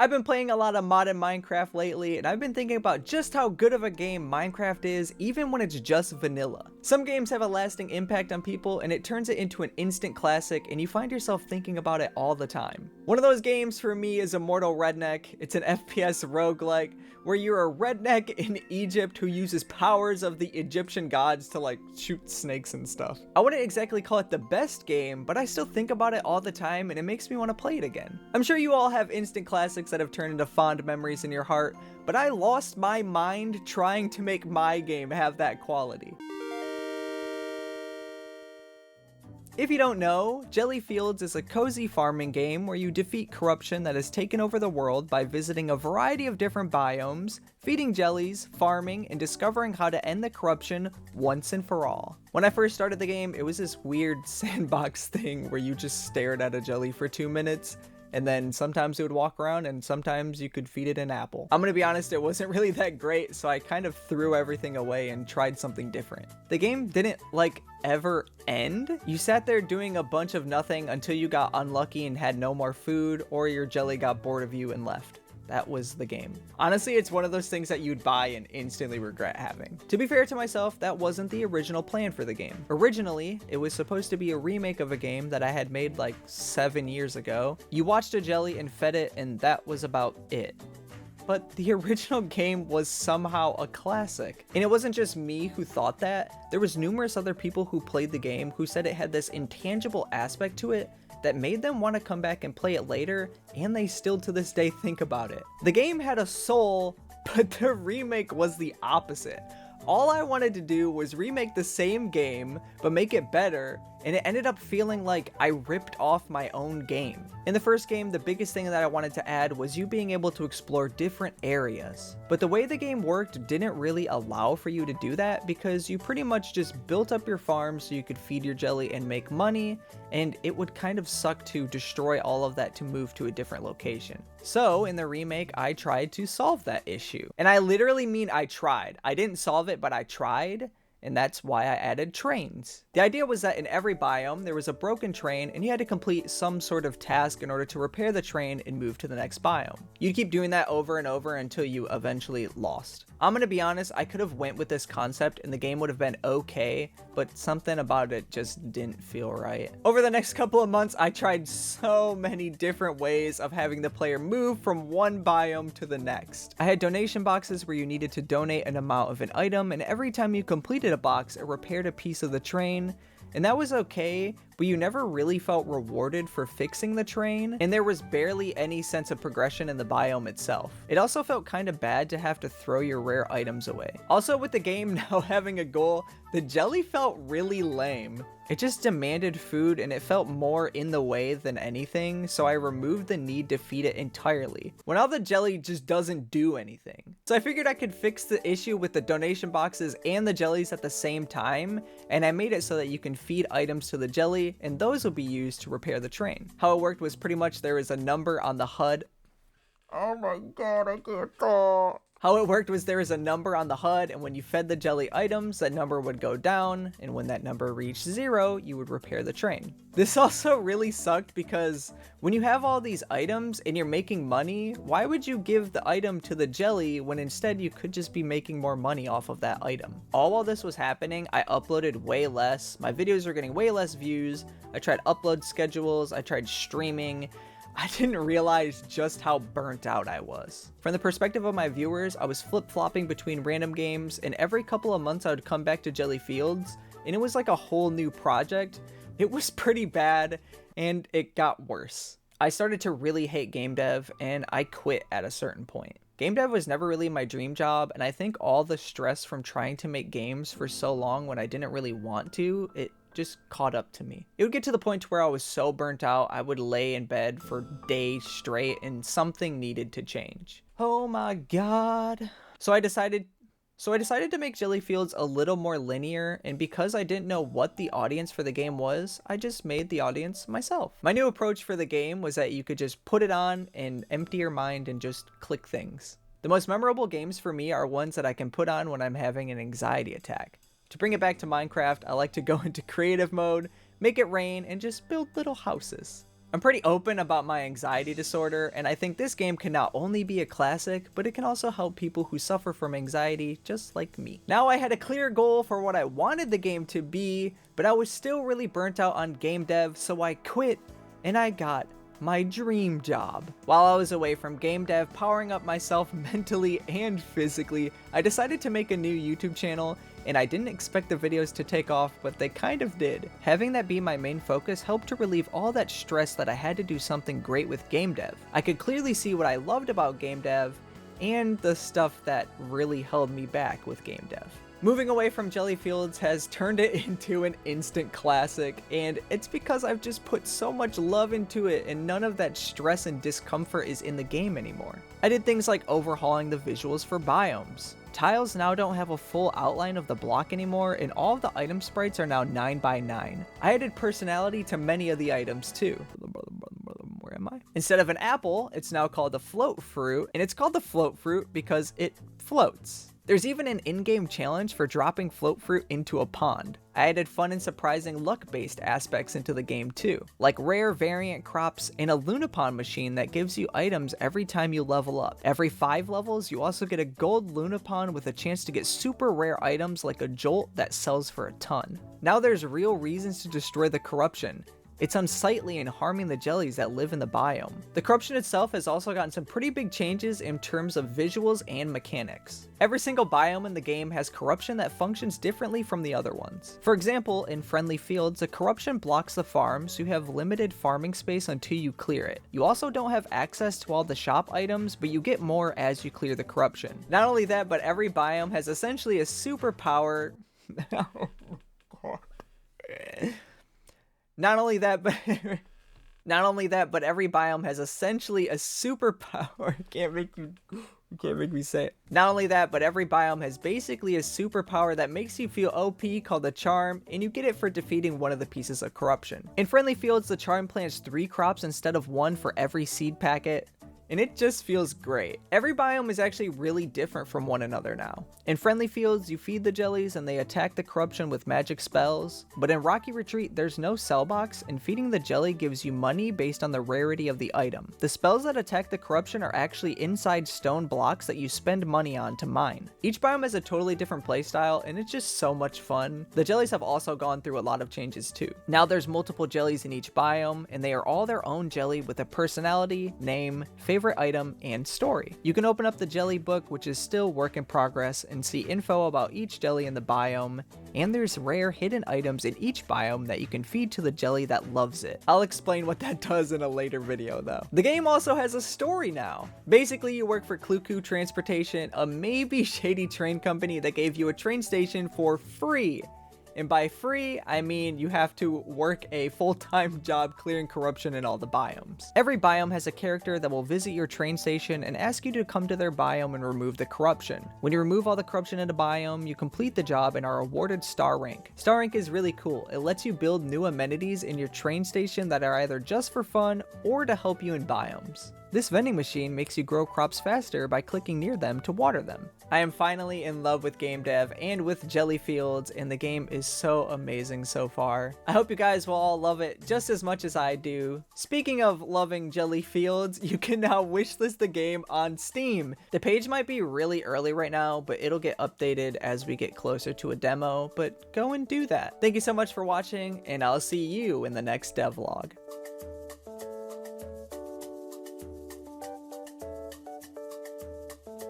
I've been playing a lot of modded Minecraft lately, and I've been thinking about just how good of a game Minecraft is, even when it's just vanilla. Some games have a lasting impact on people, and it turns it into an instant classic, and you find yourself thinking about it all the time. One of those games for me is Immortal Redneck. It's an FPS roguelike, where you're a redneck in Egypt who uses powers of the Egyptian gods to like shoot snakes and stuff. I wouldn't exactly call it the best game, but I still think about it all the time, and it makes me want to play it again. I'm sure you all have instant classics that have turned into fond memories in your heart, but I lost my mind trying to make my game have that quality. If you don't know, Gelli Fields is a cozy farming game where you defeat corruption that has taken over the world by visiting a variety of different biomes, feeding jellies, farming, and discovering how to end the corruption once and for all. When I first started the game, it was this weird sandbox thing where you just stared at a jelly for 2 minutes, and then sometimes it would walk around and sometimes you could feed it an apple. I'm gonna be honest, it wasn't really that great, so I kind of threw everything away and tried something different. The game didn't ever end. You sat there doing a bunch of nothing until you got unlucky and had no more food, or your jelly got bored of you and left. That was the game. Honestly, it's one of those things that you'd buy and instantly regret having. To be fair to myself, that wasn't the original plan for the game. Originally, it was supposed to be a remake of a game that I had made like 7 years ago. You watched a jelly and fed it, and that was about it. But the original game was somehow a classic. And it wasn't just me who thought that. There was numerous other people who played the game who said it had this intangible aspect to it that made them want to come back and play it later, and they still to this day think about it. The game had a soul, but the remake was the opposite. All I wanted to do was remake the same game, but make it better, and it ended up feeling like I ripped off my own game. In the first game, the biggest thing that I wanted to add was you being able to explore different areas. But the way the game worked didn't really allow for you to do that, because you pretty much just built up your farm so you could feed your jelly and make money, and it would kind of suck to destroy all of that to move to a different location. So in the remake, I tried to solve that issue. And I literally mean I tried. I didn't solve it, but I tried. And that's why I added trains. The idea was that in every biome, there was a broken train, and you had to complete some sort of task in order to repair the train and move to the next biome. You'd keep doing that over and over until you eventually lost. I'm gonna be honest, I could have went with this concept and the game would have been okay, but something about it just didn't feel right. Over the next couple of months, I tried so many different ways of having the player move from one biome to the next. I had donation boxes where you needed to donate an amount of an item, and every time you completed a box, it repaired a piece of the train, and that was okay, but you never really felt rewarded for fixing the train, and there was barely any sense of progression in the biome itself. It also felt kind of bad to have to throw your rare items away. Also, with the game now having a goal, the jelly felt really lame. It just demanded food, and it felt more in the way than anything, so I removed the need to feed it entirely, when all the jelly just doesn't do anything. So I figured I could fix the issue with the donation boxes and the jellies at the same time, and I made it so that you can feed items to the jelly, and those will be used to repair the train. How it worked was pretty much there was a number on the HUD. Oh my god, I can't talk. How it worked was there was a number on the HUD, and when you fed the jelly items, that number would go down, and when that number reached 0, you would repair the train. This also really sucked because when you have all these items and you're making money, why would you give the item to the jelly when instead you could just be making more money off of that item? All while this was happening, I uploaded way less, my videos were getting way less views, I tried upload schedules, I tried streaming. I didn't realize just how burnt out I was. From the perspective of my viewers, I was flip-flopping between random games, and every couple of months I would come back to Gelli Fields, and it was like a whole new project. It was pretty bad, and it got worse. I started to really hate game dev, and I quit at a certain point. Game dev was never really my dream job, and I think all the stress from trying to make games for so long when I didn't really want to, it just caught up to me. It would get to the point where I was so burnt out, I would lay in bed for days straight, and something needed to change. Oh my god. So I decided to make Gelli Fields a little more linear, and because I didn't know what the audience for the game was, I just made the audience myself. My new approach for the game was that you could just put it on and empty your mind and just click things. The most memorable games for me are ones that I can put on when I'm having an anxiety attack. To bring it back to Minecraft, I like to go into creative mode, make it rain, and just build little houses. I'm pretty open about my anxiety disorder, and I think this game can not only be a classic, but it can also help people who suffer from anxiety just like me. Now I had a clear goal for what I wanted the game to be, but I was still really burnt out on game dev, so I quit, and I got my dream job. While I was away from game dev, powering up myself mentally and physically, I decided to make a new YouTube channel, and I didn't expect the videos to take off, but they kind of did. Having that be my main focus helped to relieve all that stress that I had to do something great with game dev. I could clearly see what I loved about game dev, and the stuff that really held me back with game dev. Moving away from Gelli Fields has turned it into an instant classic, and it's because I've just put so much love into it and none of that stress and discomfort is in the game anymore. I did things like overhauling the visuals for biomes. Tiles now don't have a full outline of the block anymore, and all of the item sprites are now 9x9. I added personality to many of the items too. Where am I? Instead of an apple, it's now called the float fruit, and it's called the float fruit because it floats. There's even an in-game challenge for dropping float fruit into a pond. I added fun and surprising luck-based aspects into the game too, like rare variant crops and a Lunapond machine that gives you items every time you level up. Every 5 levels, you also get a gold Lunapond with a chance to get super rare items like a Jolt that sells for a ton. Now there's real reasons to destroy the corruption. It's unsightly and harming the jellies that live in the biome. The corruption itself has also gotten some pretty big changes in terms of visuals and mechanics. Every single biome in the game has corruption that functions differently from the other ones. For example, in Friendly Fields, the corruption blocks the farm, so you have limited farming space until you clear it. You also don't have access to all the shop items, but you get more as you clear the corruption. Not only that, but every biome has essentially a superpower. Not only that, but every biome has essentially a superpower. Can't make me say it. Not only that, but every biome has basically a superpower that makes you feel OP called the Charm, and you get it for defeating one of the pieces of corruption. In Friendly Fields, the Charm plants 3 crops instead of 1 for every seed packet, and it just feels great. Every biome is actually really different from one another now. In Friendly Fields, you feed the jellies and they attack the corruption with magic spells, but in Rocky Retreat, there's no sell box, and feeding the jelly gives you money based on the rarity of the item. The spells that attack the corruption are actually inside stone blocks that you spend money on to mine. Each biome has a totally different playstyle, and it's just so much fun. The jellies have also gone through a lot of changes too. Now there's multiple jellies in each biome, and they are all their own jelly with a personality, name, favorite item, and story. You can open up the jelly book, which is still work in progress, and see info about each jelly in the biome, and there's rare hidden items in each biome that you can feed to the jelly that loves it. I'll explain what that does in a later video though. The game also has a story now. Basically, you work for Kluku Transportation, a maybe shady train company that gave you a train station for free. And by free, I mean you have to work a full-time job clearing corruption in all the biomes. Every biome has a character that will visit your train station and ask you to come to their biome and remove the corruption. When you remove all the corruption in a biome, you complete the job and are awarded Star Rank. Star Rank is really cool. It lets you build new amenities in your train station that are either just for fun or to help you in biomes. This vending machine makes you grow crops faster by clicking near them to water them. I am finally in love with game dev and with Gelli Fields, and the game is so amazing so far. I hope you guys will all love it just as much as I do. Speaking of loving Gelli Fields, you can now wishlist the game on Steam. The page might be really early right now, but it'll get updated as we get closer to a demo, but go and do that. Thank you so much for watching, and I'll see you in the next devlog.